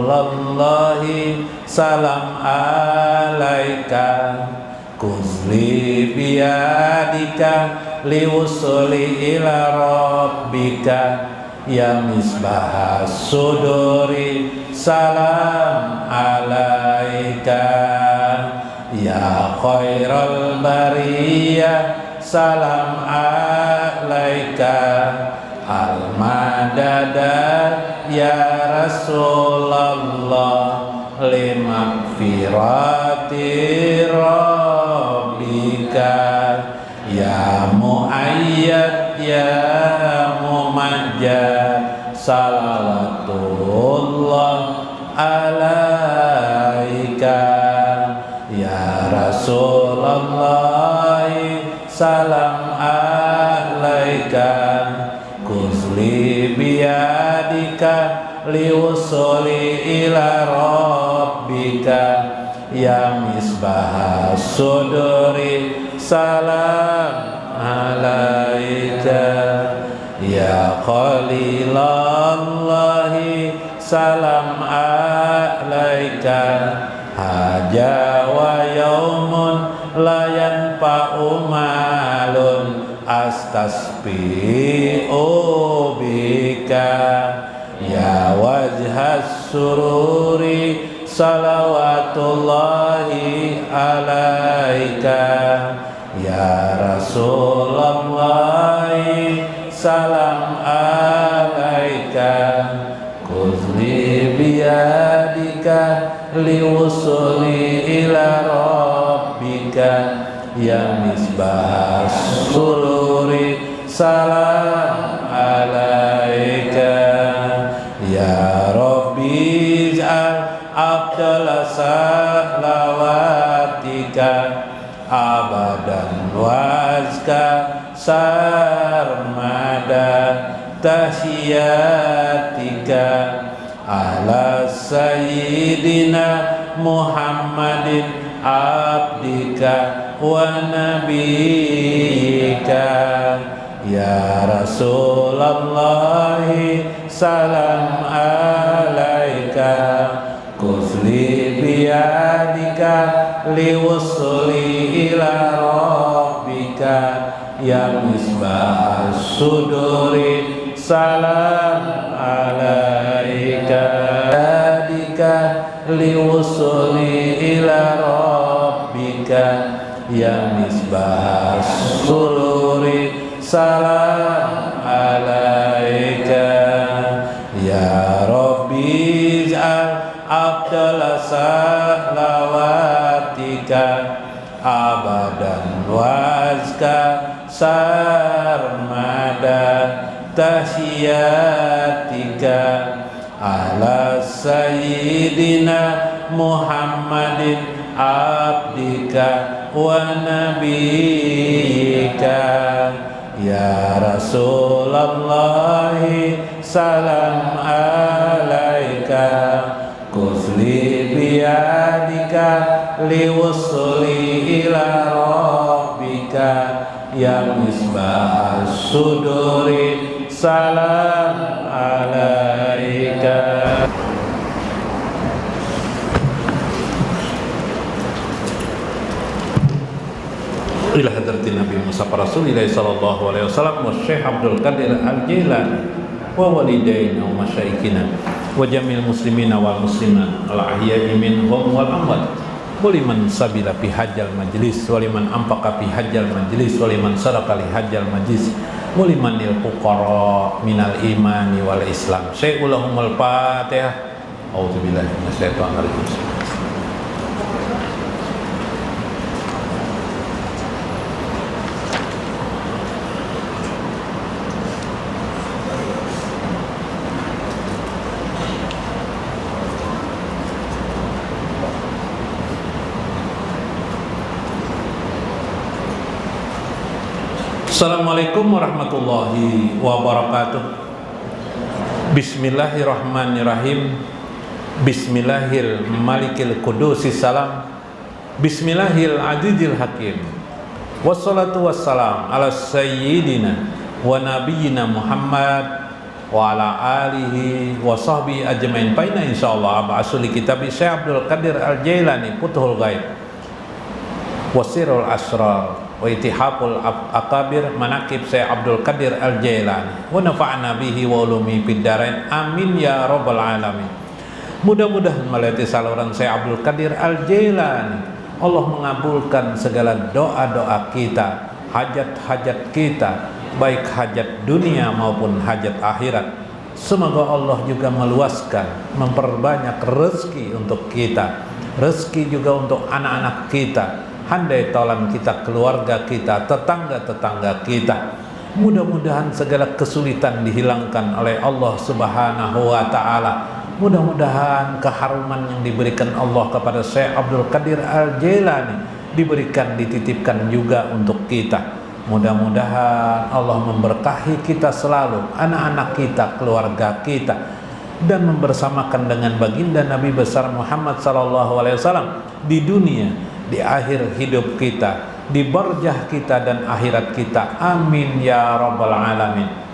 Rasulullahi salam alaika Kuzli biyadika liwusuli ila rabbika Ya misbah suduri salam alaika Ya khairal bariyah salam alaika Al-madada ya Rasulullah limaghfirati rabbika Ya mu'ayyad ya mumajjad salawatullah alaika Ya Rasulullah salam alaika Kuzli biyadika liwusuli ila rabbika Ya misbah suduri salam alaika Ya khalilallahi salam alaika Haja wa yaumun la yanfa'u malun astasbi'u bika Ya wajhas sururi salawatullahi alaika Ya Rasulullah salam alaika Kuzli biyadika liwusuli ila rabbika Ya misbah sururi salam alaika Ya Rabbi ij'al afdal salawatika abadan wa azka sarmada tahiyyatika ala sayyidina Muhammadin abdika wa nabiyika Ya Rasulullah salam alaika Kuzli biyadika liwusuli ila rabbika Ya misbah suduri salam alaika Biyadika liwusuli ila rabbika Ya misbah sururi salam alaika Ya Rabbi ij'al afdal salawatika abadan wa azka sarmada tahiyyatika ala sayyidina Muhammadin abdika wa nabiyika Ya Rasulullah salam alaika Kuzli biyadika liwusuli ila rabbika Ya misbah suduri salam alaika ila hadratin Nabi Musa Rasulullah sallallahu alaihi wasallam wa Syekh Abdul Qadir Al-Jilani wa walidayna wa masyayikhina wa jamil muslimina wal muslimat al ahya'i minhum wal amwat waliman sabila fi hajjal majlis waliman anfaqa fi hajjal majlis waliman sadaqa li hajjal majlis waliman lil fuqara minal imani wal islam syai'ulahumul fatihah a'udzubillahi minasyaitonir rajim Assalamualaikum warahmatullahi wabarakatuh. Bismillahirrahmanirrahim. Bismillahil malikil qudusis salam. Bismillahil azizil hakim. Wassalatu wassalam ala sayyidina wa nabiyyina Muhammad wa ala alihi wa sahbihi ajmain. Fa inna insyaallah ba'asul kitab Syekh Abdul Qadir Al-Jailani Futhul Ghaib wa Sirrul Asrar wa Itihaful Akabir Manaqib Syekh Abdul Qadir Al-Jailani wa nafa'na bihi wa ulumi fid dharain amin ya rabbal alamin. Mudah-mudahan melalui saluran Syekh Abdul Qadir Al-Jailani Allah mengabulkan segala doa-doa kita, hajat-hajat kita, baik hajat dunia maupun hajat akhirat. Semoga Allah juga meluaskan, memperbanyak rezeki untuk kita, rezeki juga untuk anak-anak kita, handai tolan kita, keluarga kita, tetangga-tetangga kita. Mudah-mudahan segala kesulitan dihilangkan oleh Allah Subhanahu wa ta'ala. Mudah-mudahan keharuman yang diberikan Allah kepada Syekh Abdul Qadir Al-Jailani diberikan, dititipkan juga untuk kita. Mudah-mudahan Allah memberkahi kita selalu, anak-anak kita, keluarga kita, dan membersamakan dengan baginda Nabi besar Muhammad SAW di dunia, di akhir hidup kita, di barjah kita dan akhirat kita. Amin ya rabbal alamin.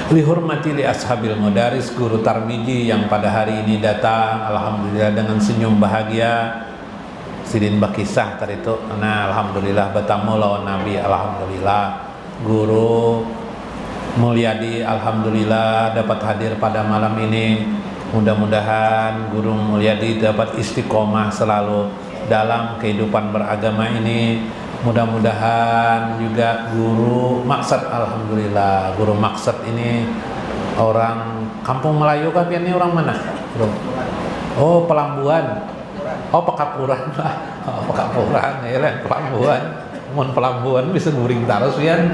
Lihormati li ashabil mudaris, guru Tarmiji yang pada hari ini datang alhamdulillah dengan senyum bahagia. Sidin Bakisah tadi itu, nah alhamdulillah bertemu lawan Nabi, alhamdulillah. Guru Mulyadi alhamdulillah dapat hadir pada malam ini. Mudah-mudahan Guru Mulyadi dapat istiqomah selalu dalam kehidupan beragama ini. Mudah-mudahan juga Guru Maksad, alhamdulillah Guru Maksad ini orang Kampung Melayu kan, ini orang mana? Oh, Pelambuan. Oh, Pekapuran lah. Oh, Pekapuran ya lah, Pelambuan. Mun Pelambuan bisa guring terus ya.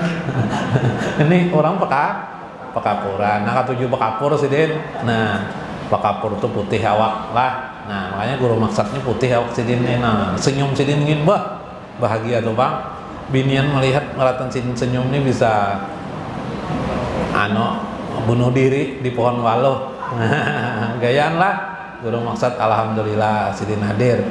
Ini orang Pekapuran. Nah, katuju Pekapur sih, Den. Nah, Pekapur tuh putih awak lah. Nah, makanya Guru Maksudnya putih awak sidin. Nah, senyum sidin ingin bahagia tuh Bang. Binian melihat ngelatan sidin senyum ini bisa bunuh diri di pohon waluh. Gayaan lah. Guru Maksud alhamdulillah sidin hadir.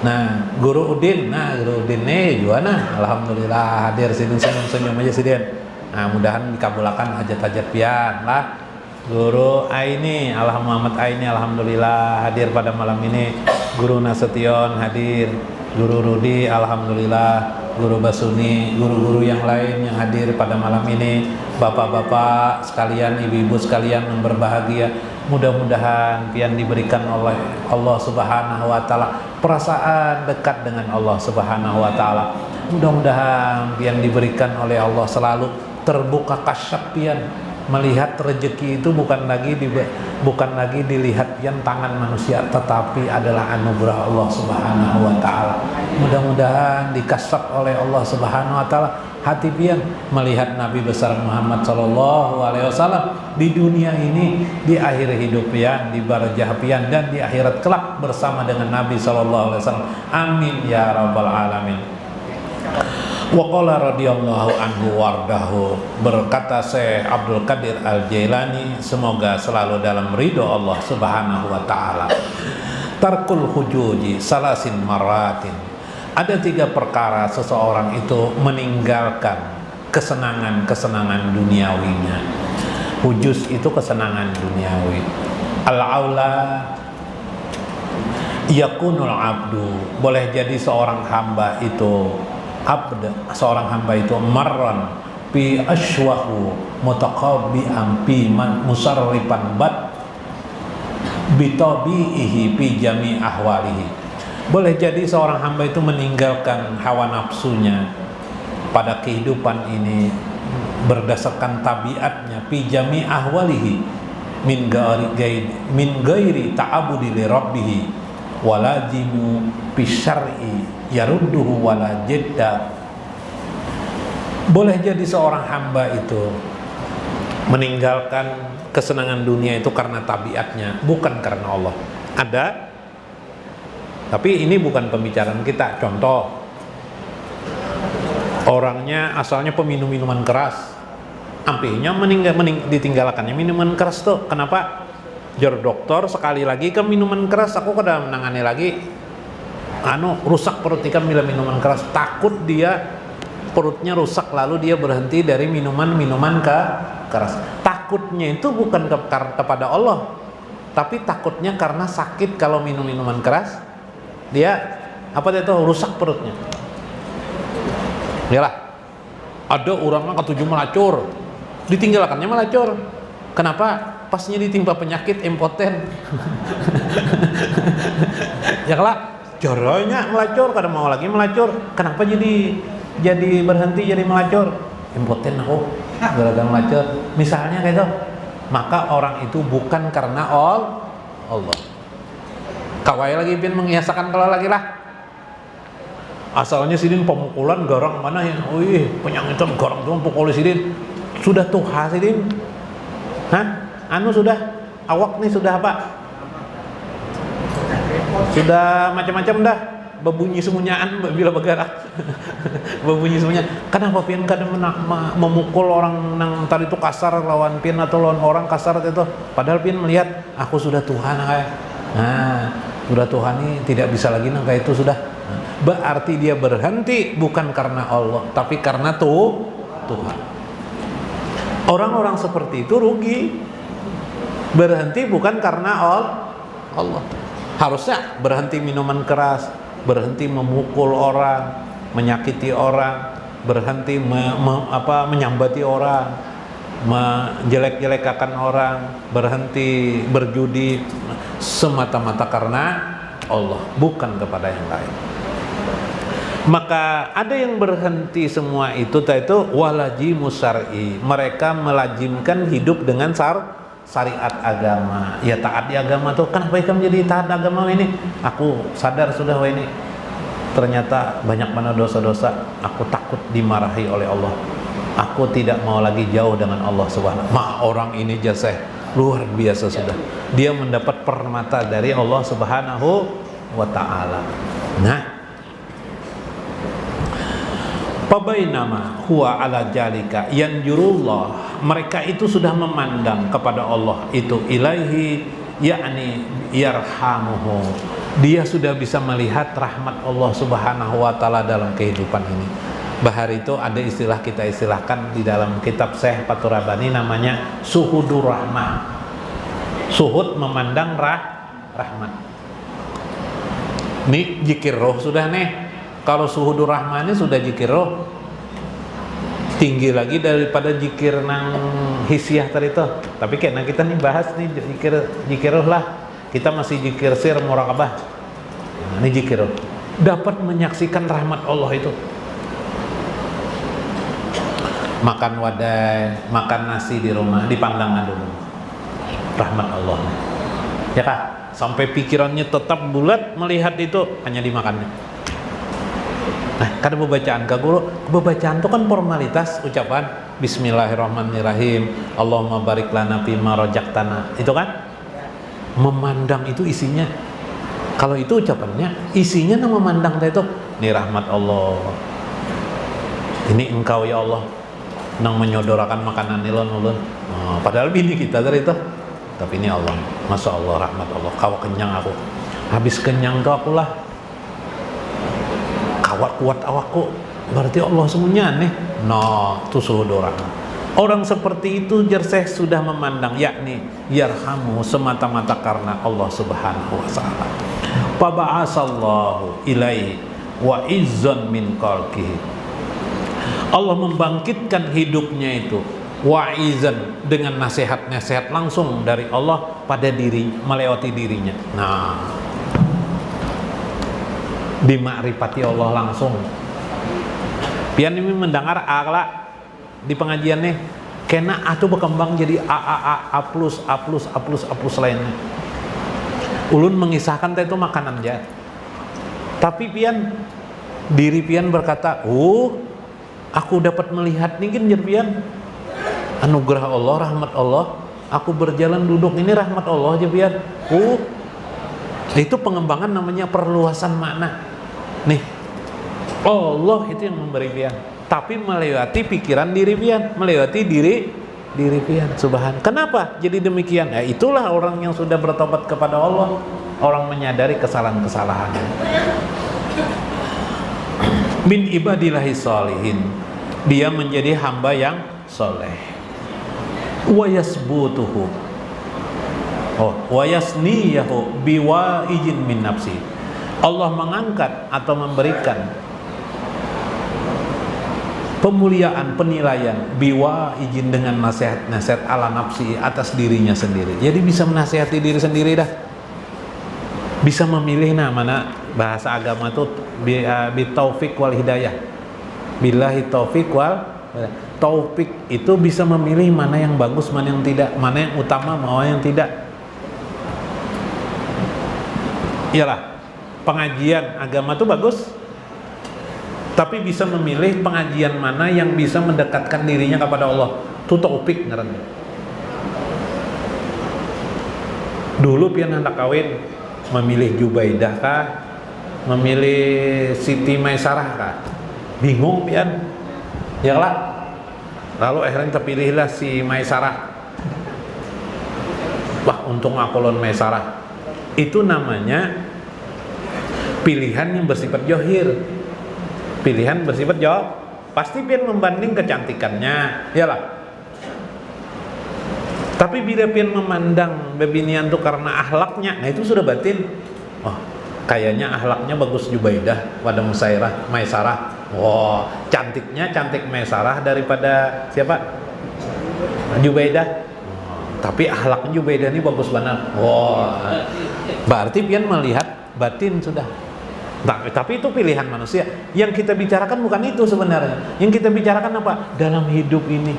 Nah, Guru Udin, Guru Udin nih juga alhamdulillah hadir sidin senyum aja sidin. Nah, mudahan dikabulkan hajat-hajat pian lah. Guru Aini, Muhammad Aini alhamdulillah hadir pada malam ini. Guru Nasution hadir. Guru Rudi alhamdulillah, Guru Basuni, guru-guru yang lain yang hadir pada malam ini, bapak-bapak sekalian, ibu-ibu sekalian yang berbahagia. Mudah-mudahan pian diberikan oleh Allah Subhanahu wa taala perasaan dekat dengan Allah Subhanahu wa taala. Mudah-mudahan pian diberikan oleh Allah selalu terbuka kasyaf pian, melihat rezeki itu bukan lagi dilihat yang tangan manusia, tetapi adalah anugerah Allah Subhanahu wa taala. Mudah-mudahan dikasap oleh Allah Subhanahu wa taala hati pian melihat Nabi besar Muhammad sallallahu alaihi wasallam di dunia ini, di akhir hidup pian, di barjah pian, dan di akhirat kelak bersama dengan Nabi sallallahu alaihi wasallam. Amin ya rabbal alamin. Wa qala radhiyallahu anhu wardahu, berkata Syekh Abdul Qadir Al-Jailani, semoga selalu dalam ridho Allah Subhanahu wa taala. Tarkul hujuji salasin maratin, ada 3 perkara seseorang itu meninggalkan kesenangan-kesenangan duniawinya. Hujuz itu kesenangan duniawi. Al-aula yakunul abdu, boleh jadi seorang hamba itu seorang hamba itu marran fi ashwahu mutaqabbi'an fi musarrifan bat bitabi'ihi fi jami' ahwalihi. Boleh jadi seorang hamba itu meninggalkan hawa nafsunya pada kehidupan ini berdasarkan tabiatnya fi jami' ahwalihi min ghairi ta'abudi li rabbih walazimu fi syar'i yarudduhu wala jidda. Boleh jadi seorang hamba itu meninggalkan kesenangan dunia itu karena tabiatnya, bukan karena Allah. Ada, tapi ini bukan pembicaraan kita. Contoh, orangnya asalnya peminum minuman keras, ampihnya ditinggalkannya minuman keras tuh. Kenapa? Jor dokter sekali lagi ke minuman keras, aku kada menangani lagi. Rusak perut ikan bila minuman keras, takut dia perutnya rusak lalu dia berhenti dari minuman keras. takutnya itu bukan kepada Allah, tapi takutnya karena sakit kalau minum minuman keras, dia rusak perutnya. Yalah, ada orangnya ketujuh melacur, ditinggalkannya melacur. Kenapa? Pasnya ditimpa penyakit impoten. Ya kelak joronya melacur, kadang mau lagi melacur. Kenapa jadi berhenti jadi melacur? Impoten aku gara-gara melacur. Misalnya kayak itu. Maka orang itu bukan karena Allah. Kawai lagi pin mengiasakan kalau lagi lah. Asalnya sidin pemukulan garang mana yang, penyangitan garang cuma pukul sidin. Sudah tuha sidin. Hah? Sudah awak nih sudah apa? Sudah macam-macam dah. Berbunyi semunyaan bila bergerak. Berbunyi semuanya. Kenapa pian kadang memukul orang nang tadi itu kasar lawan pian atau lawan orang kasar itu? Padahal pian melihat aku sudah Tuhan kayak. Sudah Tuhan ini tidak bisa lagi nang kayak itu sudah. Berarti dia berhenti bukan karena Allah, tapi karena Tuhan. Orang-orang seperti itu rugi. Berhenti bukan karena Allah. Harusnya berhenti minuman keras, berhenti memukul orang, menyakiti orang, berhenti menyambati orang, menjelek-jelekakan orang, berhenti berjudi semata-mata karena Allah, bukan kepada yang lain. Maka ada yang berhenti semua itu walajimu syar'i. Mereka melajimkan hidup dengan syariat agama. Ya taat di agama tuh. Kenapa kamu jadi taat agama ini? Aku sadar sudah ini. Ternyata banyak mana dosa-dosa. Aku takut dimarahi oleh Allah. Aku tidak mau lagi jauh dengan Allah Subhanahu. Orang ini jasa luar biasa sudah. Dia mendapat permata dari Allah Subhanahu wa taala. Nah, Pabainama huwa ala jalika yanjurullah. Mereka itu sudah memandang kepada Allah itu ilaihi, yakni yarhamuhu. Dia sudah bisa melihat rahmat Allah Subhanahu wa taala dalam kehidupan ini. Bahar itu ada istilah kita istilahkan di dalam kitab Syekh Fathur Rabbani namanya suhudur rahmah. Suhud memandang rahmat. Nih zikir roh sudah nih. Kalau suhudur rahmani sudah zikir roh, tinggi lagi daripada zikir nang hisiah tadi itu. Tapi kayaknya kita nih bahas nih zikir roh lah. Kita masih zikir sir muraqabah. Ini zikir roh. Dapat menyaksikan rahmat Allah itu. Makan wadai, makan nasi di rumah, dipandang dulu rahmat Allah. Ya kak, sampai pikirannya tetap bulat melihat itu hanya dimakannya. Nah, kada bacaan Kak Guru, bacaan itu kan formalitas ucapan Bismillahirrahmanirrahim, Allahumma barik lana fima razaqtana. Itu kan memandang itu isinya. Kalau itu ucapannya, isinya nang memandang itu, ini rahmat Allah. Ini engkau ya Allah nang menyodorakan makanan nilon ulun. Padahal bini kita dari itu. Tapi ini Allah, Masya Allah rahmat Allah. Kau kenyang aku. Habis kenyang kau aku lah. Kuat awakku, berarti Allah semuanya nih. Itu suhudurah. Orang seperti itu jerseh sudah memandang, yakni yarhamu semata-mata karena Allah Subhanahu wa ta'ala. Faba'asallahu ilaihi wa izzan min qalqihi. Allah membangkitkan hidupnya itu wa izan dengan nasihat-nasihat langsung dari Allah pada diri, melewati dirinya. Dimakrifati Allah langsung. Pian ini mendengar akhlak di pengajian nih, kena atau berkembang jadi A plus lainnya. Ulun mengisahkan itu makanan aja. Tapi pian diri pian berkata, aku dapat melihat nih kan pian anugerah Allah, rahmat Allah. Aku berjalan duduk ini rahmat Allah aja pian. Itu pengembangan namanya perluasan makna. Nih, Allah itu yang memberi pian, tapi melewati pikiran diri pian, melewati diri pian. Subhan. Kenapa jadi demikian? Ya itulah orang yang sudah bertobat kepada Allah, orang menyadari kesalahan-kesalahannya. Min ibadillahi sholihin, dia menjadi hamba yang soleh. wa yasbutuhu wa yasniyahu biwa'ijin min nafsi. Allah mengangkat atau memberikan pemuliaan, penilaian biwa izin dengan nasihat-nasihat ala nafsi atas dirinya sendiri. Jadi bisa menasihati diri sendiri dah. Bisa memilih mana bahasa agama itu bitaufik wal hidayah. Billahi taufik wal taufik itu bisa memilih mana yang bagus, mana yang tidak, mana yang utama, mana yang tidak. Iyalah, pengajian agama itu bagus. Tapi bisa memilih pengajian mana yang bisa mendekatkan dirinya kepada Allah. Itu taufik ngaranna. Dulu pian hendak kawin, memilih Jubaidah kah? Memilih Siti Maisarah kah? Bingung pian. Ya lah. Lalu akhirnya terpilihlah si Maisarah. Wah, untung akolon Maisarah. Itu namanya pilihan yang bersifat johir. Pilihan bersifat jawab, pasti pian membanding kecantikannya, iyalah. Tapi bila pian memandang bebinian tuh karena akhlaknya, nah itu sudah batin. Oh, kayaknya akhlaknya bagus Jubaidah pada Maisarah. Wow, cantiknya cantik Maisarah daripada siapa? Jubaidah. Tapi akhlaknya Jubaidah ini bagus banget. Wow, berarti pian melihat batin sudah. Tapi itu pilihan manusia. Yang kita bicarakan bukan itu sebenarnya. Yang kita bicarakan apa? Dalam hidup ini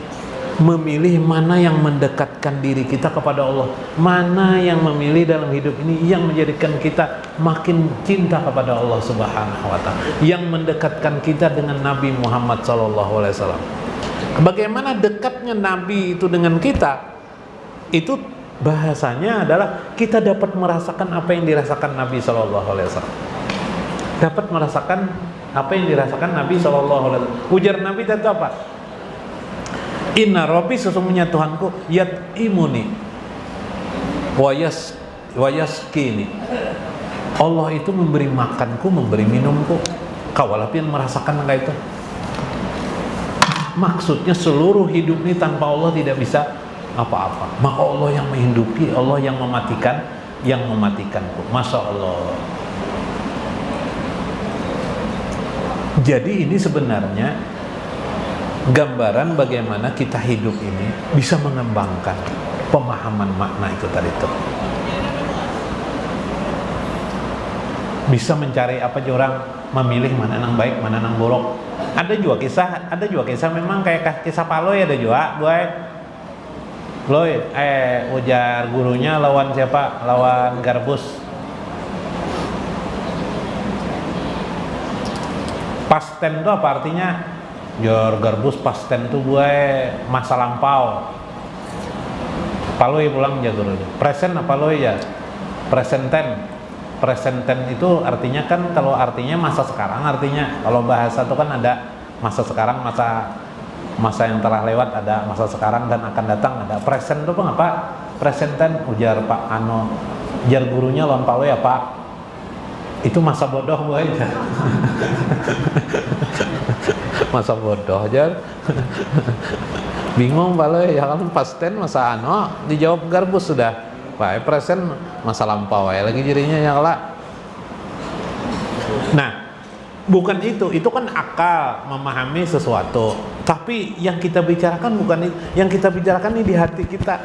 memilih mana yang mendekatkan diri kita kepada Allah, mana yang memilih dalam hidup ini yang menjadikan kita makin cinta kepada Allah Subhanahu wa ta'ala, yang mendekatkan kita dengan Nabi Muhammad SAW. Bagaimana dekatnya Nabi itu dengan kita? Itu bahasanya adalah kita dapat merasakan apa yang dirasakan Nabi SAW. Dapat merasakan apa yang dirasakan Nabi SAW. Ujar Nabi itu apa? Inna Rabbi, sesungguhnya Tuhanku, yat'imuni wayaskini. Allah itu memberi makanku, memberi minumku. Kawalapian merasakan kayak itu. Maksudnya seluruh hidup ini tanpa Allah tidak bisa apa-apa. Maka Allah yang menghidupi, Allah yang mematikanku. Masya Allah. Jadi ini sebenarnya gambaran bagaimana kita hidup ini bisa mengembangkan pemahaman makna itu tadi itu. Bisa mencari apa orang memilih mana yang baik, mana yang buruk. Ada juga kisah memang kayak kisah Paloy ada juga, Loy, ujar gurunya lawan siapa? Lawan Garbus. Pasten itu apa artinya? Jor Garbus pasten itu gue masa lampau. Paloy pulang aja gurunya. Present apa loy ya? Presenten. Presenten itu artinya kan, kalau artinya masa sekarang, artinya kalau bahasa itu kan ada masa sekarang, masa yang telah lewat, ada masa sekarang dan akan datang, ada present itu apa? Presenten, ujar Pak Ano. Ujar gurunya lawan Paloy apa? Itu masa bodoh gue aja. Masa bodoh aja. Bingung Paloy, ya kan pasten masa ano, dijawab Garbus sudah. Pak present masa lampau ya lagi jadinya ya lah. Nah, bukan itu kan akal memahami sesuatu. Tapi yang kita bicarakan bukan itu. Yang kita bicarakan ini di hati kita.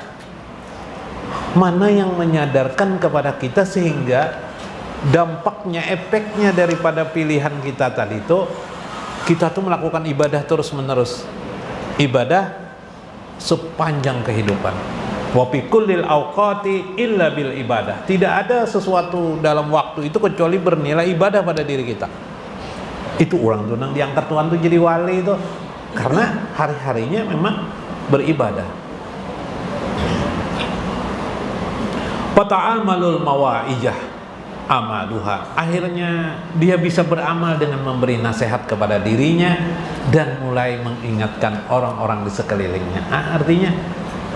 Mana yang menyadarkan kepada kita sehingga dampaknya, efeknya daripada pilihan kita tadi itu, kita tuh melakukan ibadah terus menerus, ibadah sepanjang kehidupan. Wa fi kullil awqati illa bil ibadah. Tidak ada sesuatu dalam waktu itu kecuali bernilai ibadah pada diri kita. Itu orang tuh yang diangkat Tuhan tuh jadi wali itu karena hari-harinya memang beribadah. Fata'amalul mawa'ijah amaluha, akhirnya dia bisa beramal dengan memberi nasihat kepada dirinya dan mulai mengingatkan orang-orang di sekelilingnya. Artinya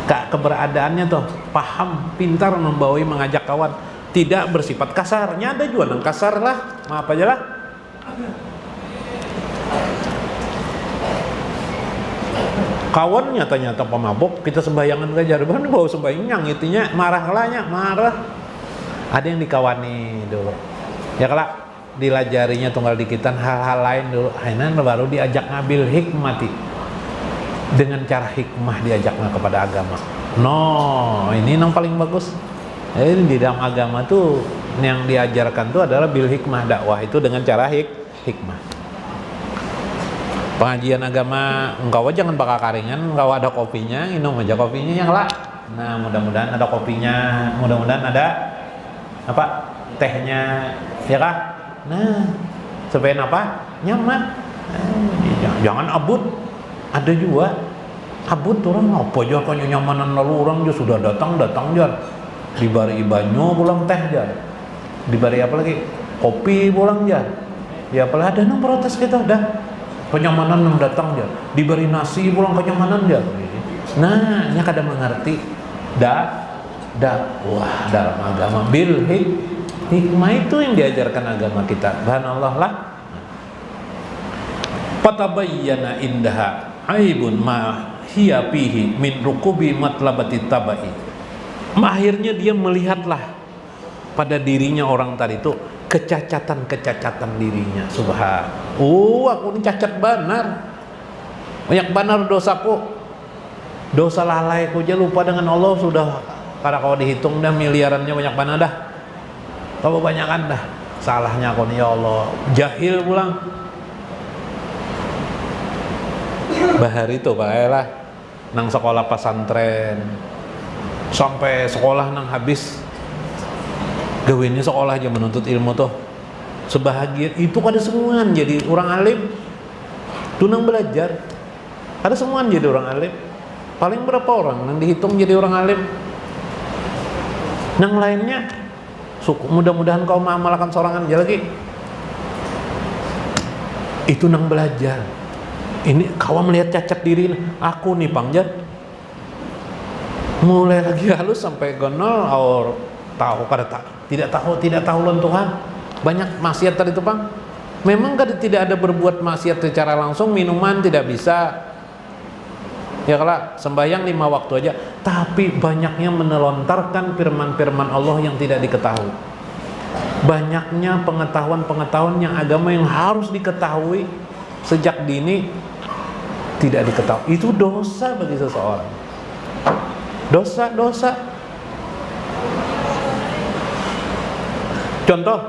keberadaannya tuh paham, pintar membawahi, mengajak kawan, tidak bersifat kasarnya. Ada juga yang kasar lah, maaf aja lah. Kawannya ternyata pemabok, kita sembahyangan saja. Bahkan bawa sembahyang, itunya marah. Ada yang dikawani dulu. Ya kalau dilajarinya tunggal dikitan hal-hal lain dulu. Hainan baru diajak ngambil hikmati. Dengan cara hikmah diajaknya kepada agama. No, ini yang paling bagus. Di dalam agama tuh yang diajarkan tuh adalah bil hikmah, dakwah itu dengan cara hikmah. Pengajian agama engkau jangan bakal karingan, engkau ada kopinya, minum aja kopinya yang lah. Nah, mudah-mudahan ada kopinya, mudah-mudahan ada apa? Tehnya, ya kah? Nah, supaya apa? Nyaman. Jangan abut. Ada juga abut orang apa aja kok nyamanan lalu orang juga sudah datang aja. Dibari banyu pulang teh aja. Dibari apa lagi? Kopi pulang aja. Ya apalah ada nang protes kita dah. Kenyamanan yang datang dia, diberi nasi pulang kenyamanan dia. Nah, nya kada mengerti dakwah dalam agama bil hikmah itu yang diajarkan agama kita. Subhanallah lah. Fatabayyana indaha aibun ma hiya fihi min rukubi matlabati tabai. Akhirnya dia melihatlah pada dirinya orang tadi itu kecacatan dirinya. Aku ini cacat benar. Banyak benar dosaku. Dosa lalaiku aja lupa dengan Allah sudah kada kau dihitung dah miliarannya banyak benar dah. Kau banyakan dah. Salahnya aku nih ya Allah. Jahil pulang. Bahari itu Pak lah nang sekolah pesantren. Sampai sekolah nang habis gawinnya sekolah aja menuntut ilmu tuh sebahagian itu kada semuaan jadi orang alim tunang belajar ada semuaan jadi orang alim paling berapa orang yang dihitung jadi orang alim yang lainnya mudah-mudahan kau mengamalkan seorang aja lagi itu nang belajar ini kau melihat cacat diri aku nih pangjat mulai lagi halus sampai gonol or tahu kada tak tidak tahu lawan Tuhan banyak maksiat tadi itu Bang memang tidak ada berbuat maksiat secara langsung minuman tidak bisa ya kalau sembahyang 5 waktu aja tapi banyaknya menelontarkan firman-firman Allah yang tidak diketahui banyaknya pengetahuan yang agama yang harus diketahui sejak dini tidak diketahui itu dosa bagi seseorang dosa Contoh,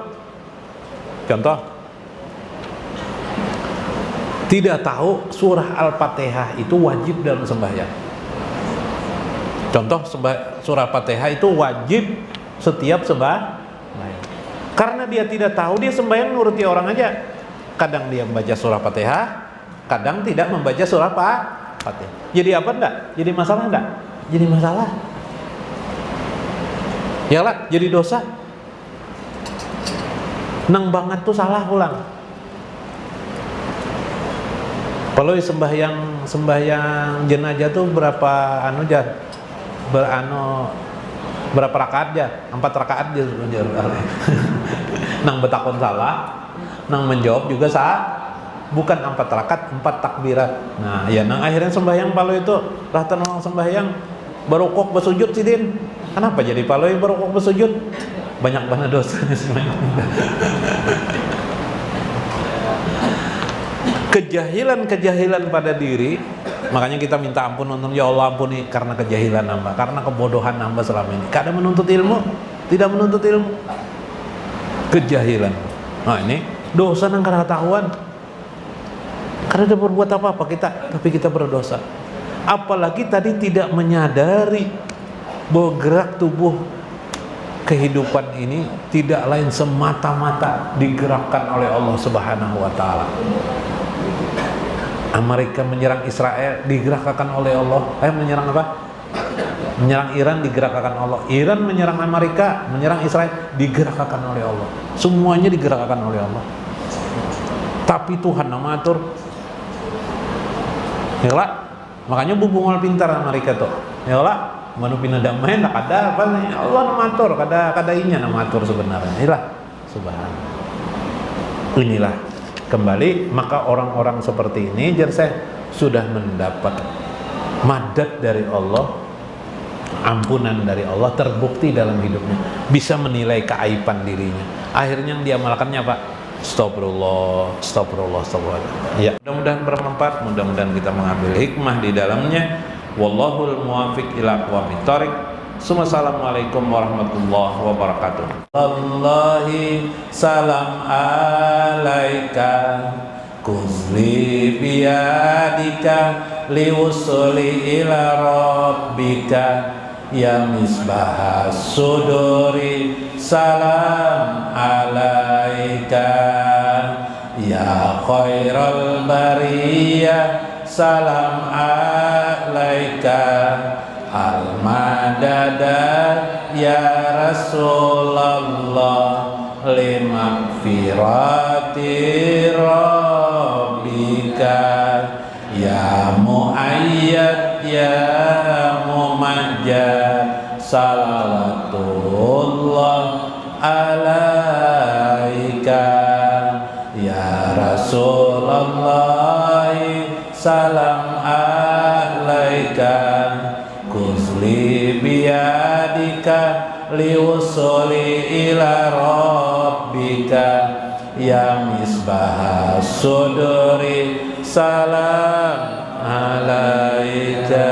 tidak tahu surah Al-Fatihah itu wajib dalam sembahyang. Contoh, surah Al-Fatihah itu wajib setiap sembahyang. Karena dia tidak tahu, dia sembahyang nuruti orang aja. Kadang dia membaca surah Al-Fatihah, kadang tidak membaca surah Al-Fatihah. Jadi apa enggak? Jadi masalah enggak? Jadi masalah. Yalah, jadi dosa. Nang banget tuh salah pulang. Kalau sembahyang jenazah tuh berapa berapa rakaat aja? 4 rakaat aja. Nang betakon salah, nang menjawab juga salah. Bukan 4 rakaat, 4 takbirat. Nah, ya nang akhirnya sembahyang palo itu rahatan orang sembahyang barokok bersujud sidin. Kenapa jadi palo barokok bersujud? Banyak banget dosanya semuanya. Kejahilan pada diri, makanya kita minta ampun untuk ya Allah ampuni karena kejahilan hamba, karena kebodohan hamba selama ini. Kadang menuntut ilmu, tidak menuntut ilmu. Kejahilan. Nah ini dosa nang karena tahuan. Karena dia berbuat apa-apa kita, tapi kita berdosa. Apalagi tadi tidak menyadari bahwa gerak tubuh kehidupan ini tidak lain semata-mata digerakkan oleh Allah Subhanahu wa taala. Amerika menyerang Israel digerakkan oleh Allah. Menyerang apa? Menyerang Iran digerakkan Allah. Iran menyerang Amerika, menyerang Israel digerakkan oleh Allah. Semuanya digerakkan oleh Allah. Tapi Tuhan nama atur. Yalah, makanya bubungol pintar Amerika tuh. Yalah, manu pina damai nak ada apa nih Allah namatur kada inya namatur sebenarnya inilah subhanallah inilah kembali maka orang-orang seperti ini jadi saya sudah mendapat madad dari Allah, ampunan dari Allah terbukti dalam hidupnya, bisa menilai keaiban dirinya. Akhirnya yang dia amalkannya apa? Astagfirullah, astagfirullah, astagfirullah. Ya, mudah-mudahan bermanfaat, mudah-mudahan kita mengambil hikmah di dalamnya. Wallahul muwaffiq ila aqwamit thoriq. Assalamualaikum warahmatullahi wabarakatuh. Allahi salam alaika kuzli biyadika liwusuli ila rabbika ya misbah suduri salam alaika ya khairal bariyah salam alaika al-madada ya Rasulullah limaghfirati rabbika ya muayyad ya mumajjad salatullah alaika ya Rasulullah salam alaika kuzli biyadika liwusuli ila rabbika ya misbah suduri salam alaika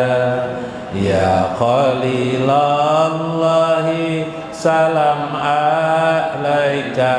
ya khalilallahi salam alaika